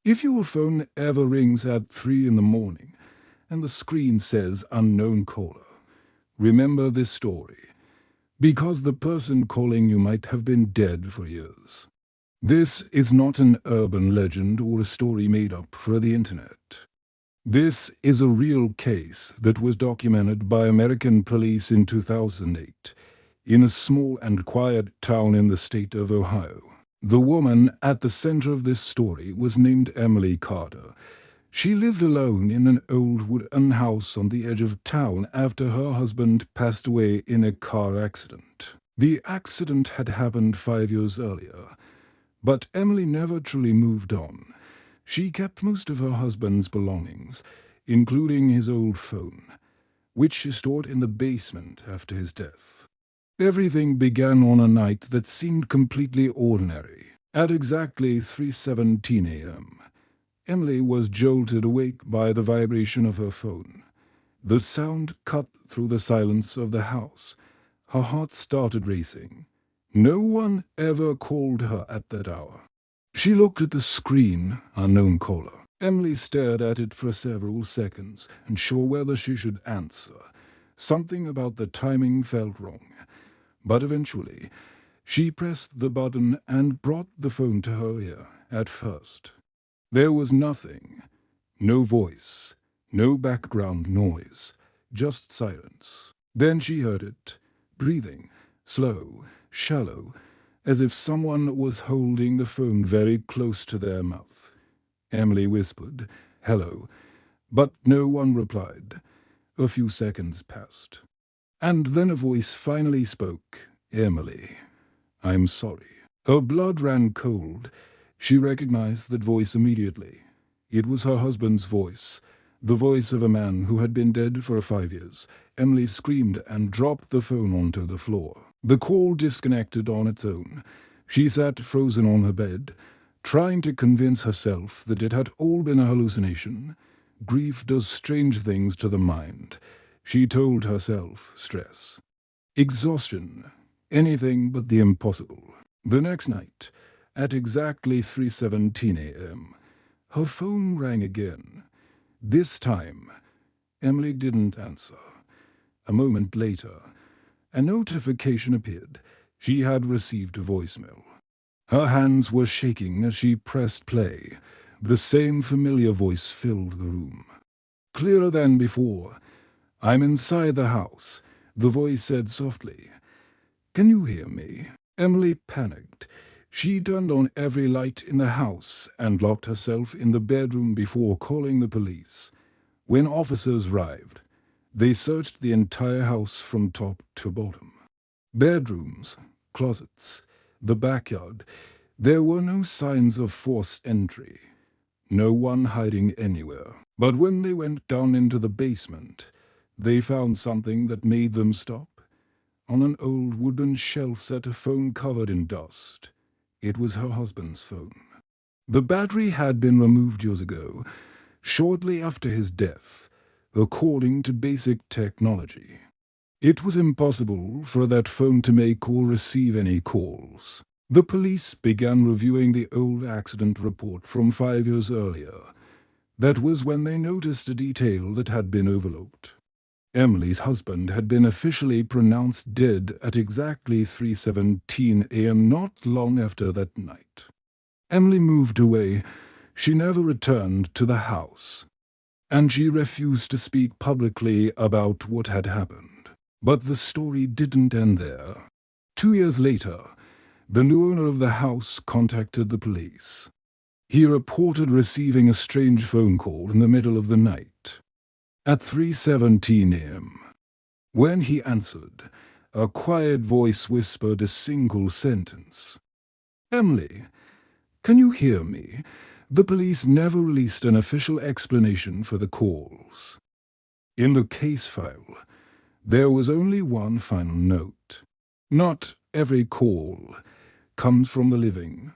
If your phone ever rings at 3 in the morning and the screen says unknown caller, remember this story, because the person calling you might have been dead for years. This is not an urban legend or a story made up for the internet. This is a real case that was documented by American police in 2008 in a small and quiet town in the state of Ohio. The woman at the center of this story was named Emily Carter. She lived alone in an old wooden house on the edge of town after her husband passed away in a car accident. The accident had happened 5 years earlier, but Emily never truly moved on. She kept most of her husband's belongings, including his old phone, which she stored in the basement after his death. Everything began on a night that seemed completely ordinary. At exactly 3:17 a.m., Emily was jolted awake by the vibration of her phone. The sound cut through the silence of the house. Her heart started racing. No one ever called her at that hour. She looked at the screen, unknown caller. Emily stared at it for several seconds, unsure whether she should answer. Something about the timing felt wrong. But eventually, she pressed the button and brought the phone to her ear. At first, there was nothing. No voice, no background noise, just silence. Then she heard it, breathing, slow, shallow, as if someone was holding the phone very close to their mouth. Emily whispered, "Hello," but no one replied. A few seconds passed. And then a voice finally spoke. "Emily, I'm sorry." Her blood ran cold. She recognized that voice immediately. It was her husband's voice, the voice of a man who had been dead for 5 years. Emily screamed and dropped the phone onto the floor. The call disconnected on its own. She sat frozen on her bed, trying to convince herself that it had all been a hallucination. Grief does strange things to the mind. She told herself stress, exhaustion, anything but the impossible. The next night, at exactly 3:17 a.m., her phone rang again. This time, Emily didn't answer. A moment later, a notification appeared. She had received a voicemail. Her hands were shaking as she pressed play. The same familiar voice filled the room. Clearer than before. "I'm inside the house," the voice said softly. "Can you hear me?" Emily panicked. She turned on every light in the house and locked herself in the bedroom before calling the police. When officers arrived, they searched the entire house from top to bottom. Bedrooms, closets, the backyard. There were no signs of forced entry. No one hiding anywhere. But when they went down into the basement, they found something that made them stop. On an old wooden shelf sat a phone covered in dust. It was her husband's phone. The battery had been removed years ago, shortly after his death, according to basic technology. It was impossible for that phone to make or receive any calls. The police began reviewing the old accident report from 5 years earlier. That was when they noticed a detail that had been overlooked. Emily's husband had been officially pronounced dead at exactly 3:17 a.m. not long after that night. Emily moved away. She never returned to the house, and she refused to speak publicly about what had happened. But the story didn't end there. 2 years later, the new owner of the house contacted the police. He reported receiving a strange phone call in the middle of the night, at 3:17 a.m. When he answered, a quiet voice whispered a single sentence. "Emily, can you hear me?" The police never released an official explanation for the calls. In the case file, there was only one final note. Not every call comes from the living.